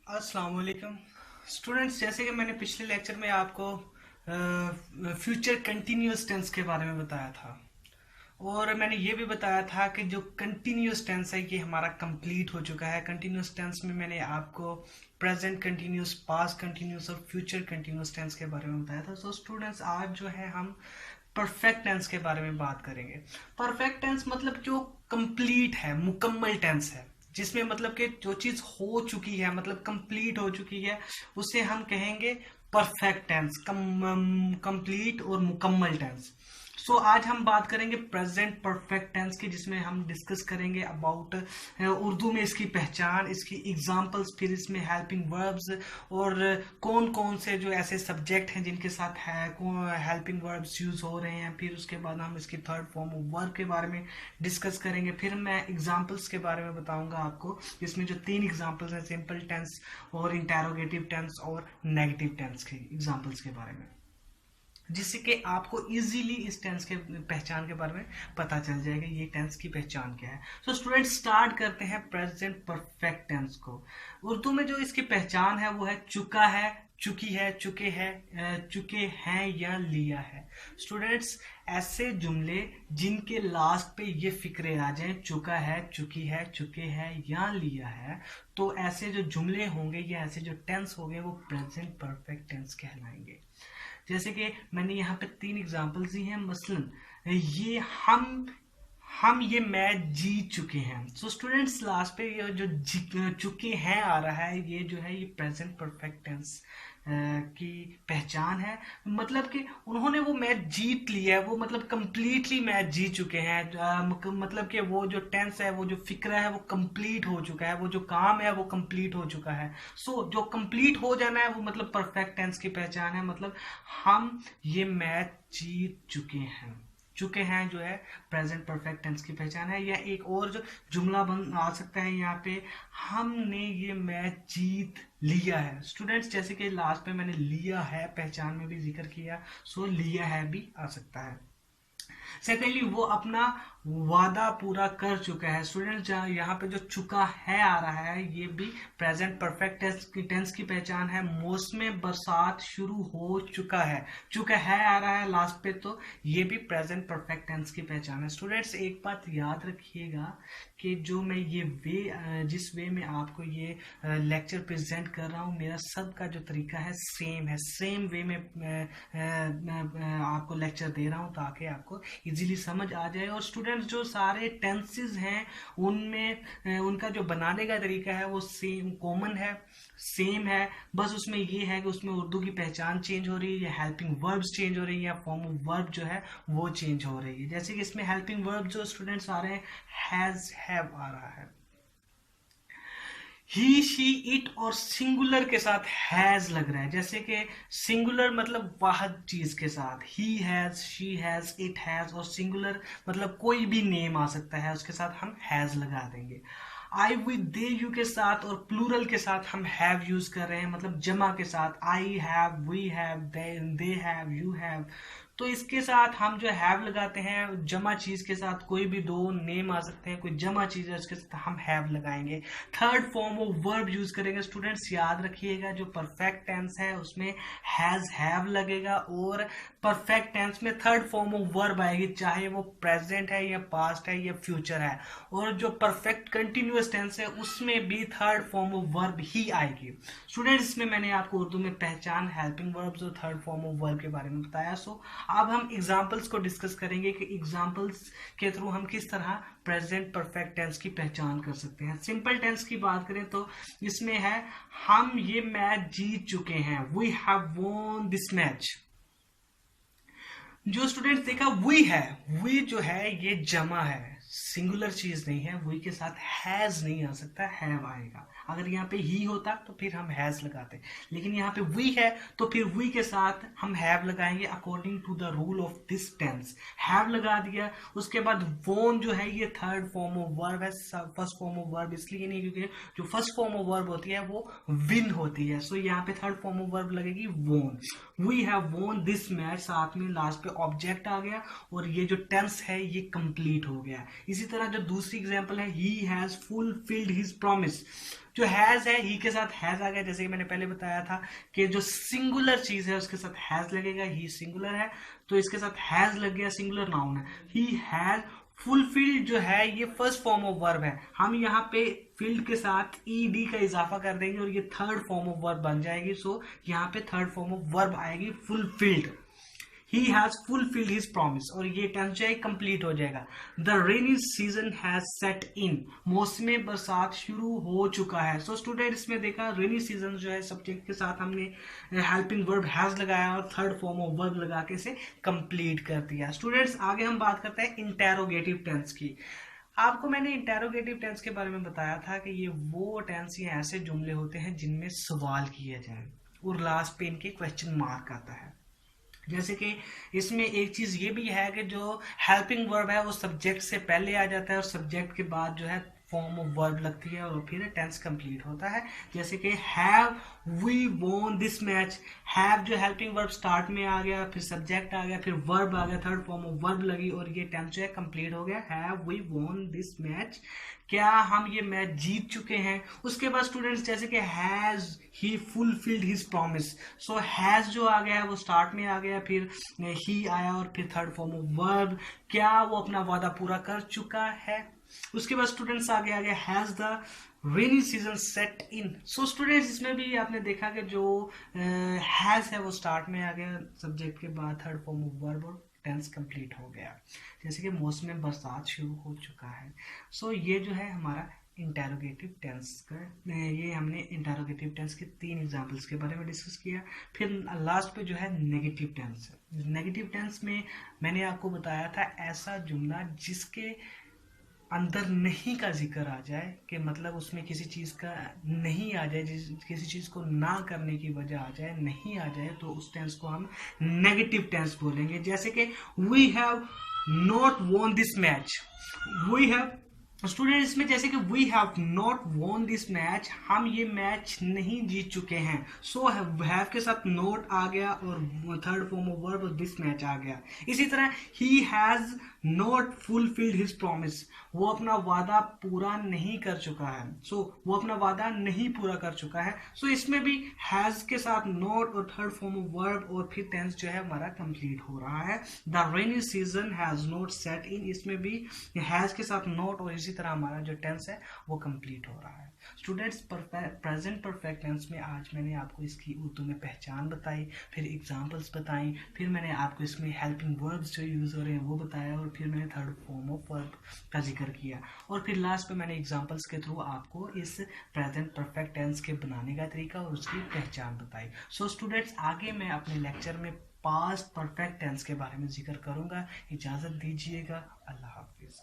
अस्सलाम वालेकुम स्टूडेंट्स। जैसे कि मैंने पिछले लेक्चर में आपको फ्यूचर कंटिन्यूअस टेंस के बारे में बताया था, और मैंने ये भी बताया था कि जो कंटिन्यूअस टेंस है ये हमारा कंप्लीट हो चुका है। कंटिन्यूअस टेंस में मैंने आपको प्रेजेंट कंटिन्यूअस, पास्ट कंटिन्यूअस और फ्यूचर कंटिन्यूअस टेंस के बारे में बताया था। सो स्टूडेंट्स, आज जो है हम परफेक्ट टेंस के बारे में बात करेंगे। परफेक्ट टेंस मतलब जो कंप्लीट है, मुकम्मल टेंस है, जिसमें मतलब कि जो चीज हो चुकी है, मतलब कंप्लीट हो चुकी है, उसे हम कहेंगे परफेक्ट टेंस, कंप्लीट और मुकम्मल टेंस। सो आज हम बात करेंगे प्रेजेंट परफेक्ट टेंस की, जिसमें हम डिस्कस करेंगे अबाउट उर्दू में इसकी पहचान, इसकी एग्जांपल्स, फिर इसमें हेल्पिंग वर्ब्स और कौन कौन से जो ऐसे सब्जेक्ट हैं जिनके साथ है हेल्पिंग वर्ब्स यूज हो रहे हैं। फिर उसके बाद हम इसकी थर्ड फॉर्म ऑफ वर्ब के बारे में डिस्कस करेंगे। फिर मैं एग्जांपल्स के बारे में बताऊंगा आपको, जिसमें जो 3 एग्जांपल्स हैं, सिंपल टेंस और इंटेरोगेटिव टेंस और नेगेटिव टेंस के एग्जांपल्स के बारे में, जिससे कि आपको इजीली इस टेंस के पहचान के बारे में पता चल जाएगा, ये टेंस की पहचान क्या है। सो स्टूडेंट, स्टार्ट करते हैं प्रेजेंट परफेक्ट टेंस को। उर्दू में जो इसकी पहचान है वो है चुका है, चुकी है, चुके हैं, चुके हैं या लिया है। स्टूडेंट्स, ऐसे जुमले जिनके लास्ट पे ये फिक्रे आ जाए, चुका है, चुकी है, चुके हैं या लिया है, तो ऐसे जो जुमले होंगे या ऐसे जो टेंस होंगे वो प्रेजेंट परफेक्ट टेंस कहलाएंगे। जैसे कि मैंने यहाँ पे 3 एग्जांपल्स दी हैं। मसलन ये हम ये मैच जीत चुके हैं। सो स्टूडेंट्स, लास्ट पे ये जो चुके हैं आ रहा है, ये जो है ये प्रेजेंट परफेक्ट टेंस की पहचान है। मतलब कि उन्होंने वो मैच जीत लिया है, वो मतलब कंप्लीटली मैच जीत चुके हैं। मतलब कि वो जो टेंस है, वो जो फिक्रा है वो कंप्लीट हो चुका है, वो जो काम है वो कंप्लीट हो चुका है। सो जो कंप्लीट हो जाना है वो मतलब परफेक्ट टेंस की पहचान है। मतलब हम ये मैच जीत चुके हैं, चुके हैं जो है प्रेजेंट परफेक्ट टेंस की पहचान है। या एक और जो जुमला बन आ सकता है यहाँ पे, हमने ये मैच जीत लिया है। स्टूडेंट्स, जैसे कि लास्ट पे मैंने लिया है पहचान में भी जिक्र किया, सो लिया है भी आ सकता है। सेकेंडली, वो अपना वादा पूरा कर चुका है। स्टूडेंट, यहाँ पे जो चुका है आ रहा है, ये भी प्रेजेंट परफेक्ट टेंस की पहचान है। मौसम बरसात शुरू हो चुका है, चुका है आ रहा है लास्ट पे, तो ये भी प्रेजेंट परफेक्ट टेंस की पहचान है। स्टूडेंट्स, एक बात याद रखिएगा कि जो मैं ये जिस वे में आपको ये लेक्चर प्रेजेंट कर रहा हूँ, मेरा सबका जो तरीका है सेम है, सेम वे में आपको लेक्चर दे रहा हूँ ताकि आपको इजीली समझ आ जाए। और स्टूडेंट्स, जो सारे टेंसेस हैं उनमें उनका जो बनाने का तरीका है वो सेम, कॉमन है, सेम है। बस उसमें ये है कि उसमें उर्दू की पहचान चेंज हो रही है, या हेल्पिंग वर्ब्स चेंज हो रही है, या फॉर्म ऑफ वर्ब जो है वो चेंज हो रही है। जैसे कि इसमें हेल्पिंग वर्ब जो स्टूडेंट्स आ रहे हैं, हैज, हैव आ रहा है। ही, शी, इट और सिंगुलर के साथ हैज लग रहा है। जैसे कि सिंगुलर मतलब वाहद चीज के साथ, he has, she has, it has, और सिंगुलर मतलब कोई भी नेम आ सकता है, उसके साथ हम हैज लगा देंगे। आई, विद, दे, यू के साथ और प्लूरल के साथ हम हैव यूज कर रहे हैं, मतलब जमा के साथ, I have, we have, they have, you have. तो इसके साथ हम जो हैव लगाते हैं, जमा चीज के साथ कोई भी दो नेम आ सकते हैं, कोई जमा चीज है उसके साथ हम हैव लगाएंगे। Third form of verb use करेंगे। स्टूडेंट्स, याद रखिएगा जो परफेक्ट टेंस है उसमें हैज, हैव लगेगा, और परफेक्ट टेंस में थर्ड फॉर्म ऑफ वर्ब आएगी, चाहे वो प्रेजेंट है या पास्ट है या फ्यूचर है। और जो परफेक्ट कंटिन्यूअस टेंस है उसमें भी थर्ड फॉर्म ऑफ वर्ब ही आएगी। स्टूडेंट्स, इसमें मैंने आपको उर्दू में पहचान, हेल्पिंग वर्ब्स और थर्ड फॉर्म ऑफ वर्ब के बारे में बताया। सो अब हम एग्जाम्पल्स को डिस्कस करेंगे कि एग्जाम्पल्स के थ्रू हम किस तरह प्रेजेंट परफेक्ट टेंस की पहचान कर सकते हैं। सिंपल टेंस की बात करें तो इसमें है हम ये मैच जीत चुके हैं, we have won this match. जो स्टूडेंट्स देखा वी है, वी जो है ये जमा है, सिंगुलर चीज नहीं है, वी के साथ हैज नहीं आ सकता, हैव आएगा। अगर यहाँ पे ही होता तो फिर हम हैज लगाते, लेकिन यहाँ पे वी है तो फिर वी के साथ हम हैव लगाएंगे according to the rule of this tense. Have लगा दिया, उसके बाद वोन जो है ये थर्ड फॉर्म ऑफ वर्ब है। फर्स्ट फॉर्म ऑफ वर्ब इसलिए नहीं क्योंकि जो फर्स्ट फॉर्म ऑफ वर्ब होती है वो विन होती है, सो यहाँ पे थर्ड फॉर्म ऑफ वर्ब लगेगी वोन। वी हैव वोन दिस मैच, साथ में लास्ट पे ऑब्जेक्ट आ गया, और ये जो टेंस है ये कंप्लीट हो गया। इसी तरह जो दूसरी एग्जांपल है, ही हैज फुलफिल्ड हिज प्रॉमिस, जो हैज है, ही के साथ हैज आ गया, जैसे कि मैंने पहले बताया था कि जो सिंगुलर चीज है उसके साथ हैज लगेगा, ही सिंगुलर है तो इसके साथ हैज लग गया, सिंगुलर नाउन है। ही हैज फुलफिल्ड जो है ये फर्स्ट फॉर्म ऑफ वर्ब है, हम यहाँ पे फील्ड के साथ ईडी का इजाफा कर देंगे और ये थर्ड फॉर्म ऑफ वर्ब बन जाएगी। सो यहाँ पे थर्ड फॉर्म ऑफ वर्ब आएगी fulfilled. He has fulfilled his promise, और ये टेंस जो है कंप्लीट हो जाएगा। The rainy season has set in, मौसम बरसात शुरू हो चुका है। सो स्टूडेंट इसमें देखा रेनी सीजन जो है सब्जेक्ट के साथ हमने हेल्पिंग वर्ब हैज लगाया और थर्ड फॉर्म ऑफ वर्ब लगा के इसे कंप्लीट कर दिया। स्टूडेंट्स आगे हम बात करते हैं इंटेरोगेटिव टेंस की। आपको मैंने इंटेरोगेटिव टेंस के बारे में बताया था कि ये वो टेंस या ऐसे जुमले होते हैं जिनमें सवाल किया जाए और लास्ट पे इनके क्वेश्चन मार्क आता है। जैसे कि इसमें एक चीज ये भी है कि जो हेल्पिंग वर्ब है वो सब्जेक्ट से पहले आ जाता है और सब्जेक्ट के बाद जो है फॉर्म ऑफ वर्ब लगती है और फिर टेंस कंप्लीट होता है। जैसे कि हैव वी वोन दिस मैच, हैव जो हेल्पिंग वर्ब स्टार्ट में आ गया, फिर सब्जेक्ट आ गया, फिर वर्ब आ गया, थर्ड फॉर्म ऑफ वर्ब लगी और ये टेंस जो है कंप्लीट हो गया। हैव वी वोन दिस मैच, क्या हम ये मैच जीत चुके हैं। उसके बाद स्टूडेंट्स जैसे कि has he fulfilled his promise, so has जो आ गया है वो स्टार्ट में आ गया, फिर ही आया और फिर थर्ड फॉर्म ऑफ वर्ब, क्या वो अपना वादा पूरा कर चुका है। उसके बाद स्टूडेंट्स आगे आ गया has the rainy season set in. So students इसमें भी आपने देखा कि जो हैज है वो स्टार्ट में आ गया सब्जेक्ट के बाद, थर्ड फॉर्म ऑफ वर्ब और टेंस कंप्लीट हो गया। जैसे कि मौसम में बरसात शुरू हो चुका है। सो ये जो है हमारा इंटेरोगेटिव टेंस का, ये हमने इंटेरोगेटिव टेंस के 3 एग्जांपल्स के बारे में डिस्कस किया। फिर लास्ट पे जो है नेगेटिव टेंस है। नेगेटिव टेंस में मैंने आपको बताया था ऐसा जुमला जिसके अंदर नहीं का जिक्र आ जाए, कि मतलब उसमें किसी चीज का नहीं आ जाए, किसी चीज को ना करने की वजह आ जाए, नहीं आ जाए, तो उस टेंस को हम नेगेटिव टेंस बोलेंगे। जैसे कि we have not won this match, we have student इसमें जैसे कि we have not won this match, हम ये मैच नहीं जीत चुके हैं। सो हैव के साथ नॉट आ गया और थर्ड फॉर्म ऑफ वर्ब दिस मैच आ गया। इसी तरह ही has not fulfilled his promise, वो अपना वादा पूरा नहीं कर चुका है। सो वो अपना वादा नहीं पूरा कर चुका है। सो इसमें भी हैज के साथ नॉट और थर्ड फॉर्म ऑफ वर्ब और फिर टेंस जो है हमारा कंप्लीट हो रहा है। The rainy season has not set in, इसमें भी हैज के साथ नॉट और इसी तरह हमारा जो टेंस है वो कंप्लीट हो रहा है। स्टूडेंट्स प्रेजेंट परफेक्ट टेंस में आज मैंने आपको इसकी उर्दू में पहचान बताई, फिर एग्जांपल्स बताई, फिर मैंने आपको इसमें हेल्पिंग वर्ब्स जो यूज हो रहे हैं वो बताया और फिर मैंने थर्ड फॉर्म ऑफ वर्ब का जिक्र किया और फिर लास्ट पे मैंने एग्जांपल्स के थ्रू आपको इस प्रेजेंट परफेक्ट टेंस के बनाने का तरीका और उसकी पहचान बताई। सो स्टूडेंट्स आगे मैं अपने लेक्चर में पास्ट परफेक्ट टेंस के बारे में जिक्र करूंगा। इजाजत दीजिएगा। अल्लाह हाफिज।